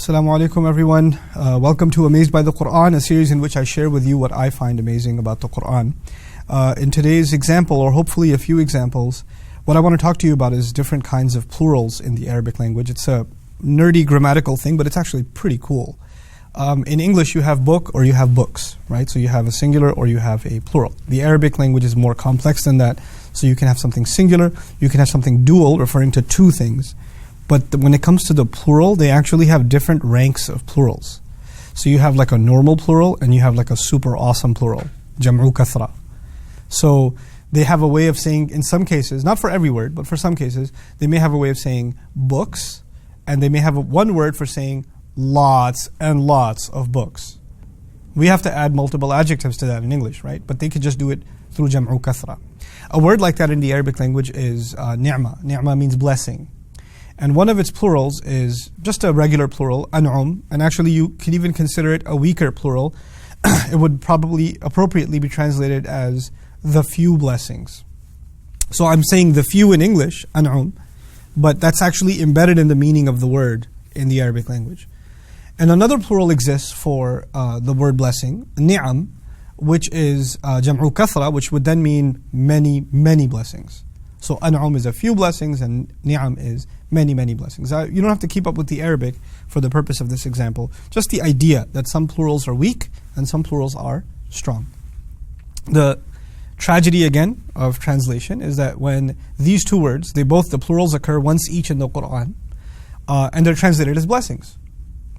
Assalamu alaikum everyone. Welcome to Amazed by the Quran, a series in which I share with you what I find amazing about the Quran. In today's example, or hopefully a few examples, what I want to talk to you about is different kinds of plurals in the Arabic language. It's a nerdy grammatical thing, but it's actually pretty cool. In English you have book or you have books, right? So you have a singular or you have a plural. The Arabic language is more complex than that. So you can have something singular, you can have something dual, referring to two things. But when it comes to the plural, they actually have different ranks of plurals. So you have like a normal plural and you have like a super awesome plural, jam'u kathra. So they have a way of saying, in some cases, not for every word, but for some cases, they may have a way of saying books, and they may have one word for saying lots and lots of books. We have to add multiple adjectives to that in English, right? But they could just do it through jam'u kathra. A word like that in the Arabic language is ni'ma. Ni'ma means blessing. And one of its plurals is just a regular plural, an'um, and actually you can even consider it a weaker plural. It would probably appropriately be translated as the few blessings. So I'm saying the few in English, an'um, but that's actually embedded in the meaning of the word in the Arabic language. And another plural exists for the word blessing, ni'am, which is jam'u kathra, which would then mean many, many blessings. So an'um is a few blessings and ni'am is many, many blessings. You don't have to keep up with the Arabic for the purpose of this example. Just the idea that some plurals are weak and some plurals are strong. The tragedy again of translation is that when these two words, the plurals occur once each in the Quran, and they're translated as blessings,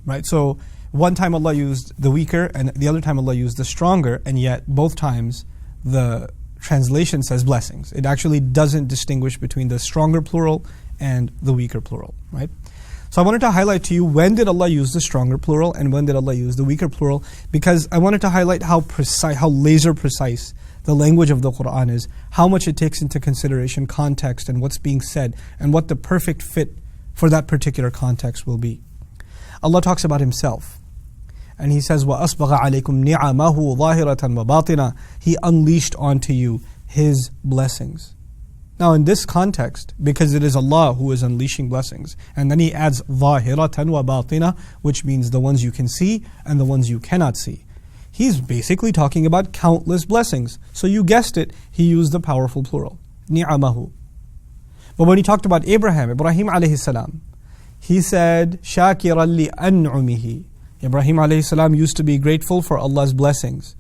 right? So one time Allah used the weaker and the other time Allah used the stronger, and yet both times the translation says blessings. It actually doesn't distinguish between the stronger plural and the weaker plural, right? So I wanted to highlight to you, when did Allah use the stronger plural and when did Allah use the weaker plural, because I wanted to highlight how precise, how laser precise the language of the Quran is, how much it takes into consideration context and what's being said and what the perfect fit for that particular context will be. Allah talks about Himself. And He says, وَأَسْبَغَ عَلَيْكُمْ نِعَمَهُ ظَاهِرَةً وَبَاطِنًا. He unleashed onto you His blessings. Now in this context, because it is Allah who is unleashing blessings, and then He adds ظَاهِرَةً وَبَاطِنًا, which means the ones you can see and the ones you cannot see. He's basically talking about countless blessings. So you guessed it, He used the powerful plural, نِعَمَهُ. But when He talked about Ibrahim alayhi salam, He said, شَاكِرًا لِأَنْعُمِهِ. Ibrahim alayhi salam used to be grateful for Allah's blessings.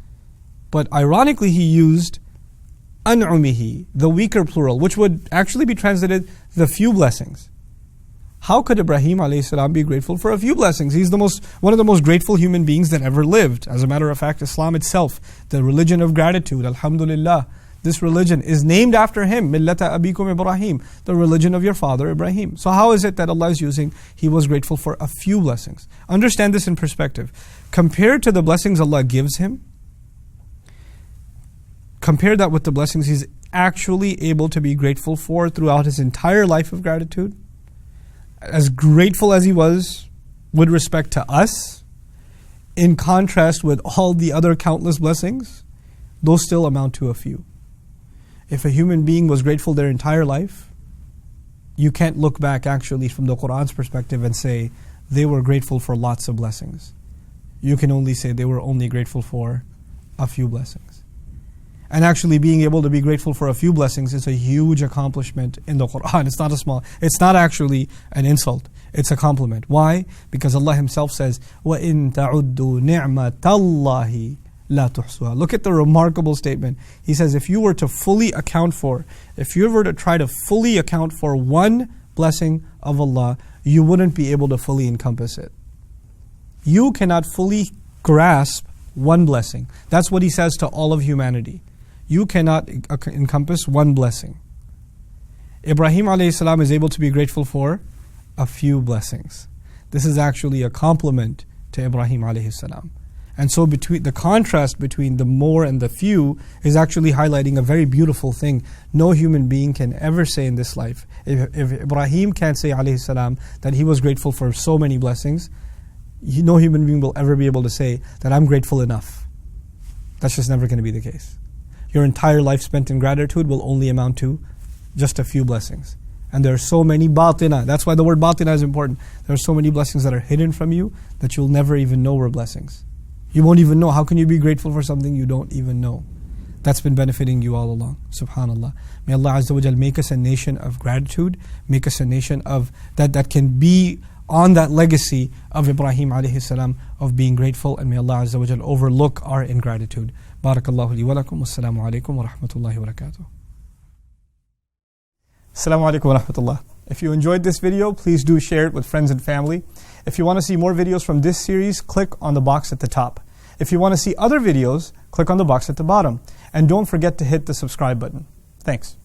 But ironically He used an'umihi, the weaker plural, which would actually be translated the few blessings. How could Ibrahim alayhi salam be grateful for a few blessings? He's one of the most grateful human beings that ever lived. As a matter of fact, Islam itself, the religion of gratitude, alhamdulillah, this religion is named after him, millata abikum Ibrahim, the religion of your father Ibrahim. So how is it that Allah is using, He was grateful for a few blessings? Understand this in perspective. Compared to the blessings Allah gives him, compare that with the blessings he's actually able to be grateful for throughout his entire life of gratitude. As grateful as he was with respect to us, in contrast with all the other countless blessings, those still amount to a few. If a human being was grateful their entire life, you can't look back actually from the Quran's perspective and say they were grateful for lots of blessings. You can only say they were only grateful for a few blessings. And actually being able to be grateful for a few blessings is a huge accomplishment in the Quran. It's not actually an insult. It's a compliment. Why? Because Allah Himself says, وَإِن تَعُدُّوا نِعْمَةَ اللَّهِ لَا تُحْصُوهَا. Look at the remarkable statement. He says, if you were to try to fully account for one blessing of Allah, you wouldn't be able to fully encompass it. You cannot fully grasp one blessing. That's what He says to all of humanity. You cannot encompass one blessing. Ibrahim alayhi salam is able to be grateful for a few blessings. This is actually a compliment to Ibrahim alayhi salam. And so the contrast between the more and the few is actually highlighting a very beautiful thing. No human being can ever say in this life, if Ibrahim can't say alayhi salam that he was grateful for so many blessings, no human being will ever be able to say that I'm grateful enough. That's just never going to be the case. Your entire life spent in gratitude will only amount to just a few blessings. And there are so many batina. That's why the word batina is important. There are so many blessings that are hidden from you that you'll never even know were blessings. You won't even know. How can you be grateful for something you don't even know? That's been benefiting you all along. Subhanallah. May Allah Azza wa Jal make us a nation of gratitude, make us a nation of that can be on that legacy of Ibrahim alayhi salam of being grateful, and may Allah Azza wa Jal overlook our ingratitude. Barakallahu li wa lakum. Wassalamu alaikum wa rahmatullahi wa barakatuh. Assalamu alaikum wa rahmatullah. If you enjoyed this video, please do share it with friends and family. If you want to see more videos from this series, click on the box at the top. If you want to see other videos, click on the box at the bottom. And don't forget to hit the subscribe button. Thanks.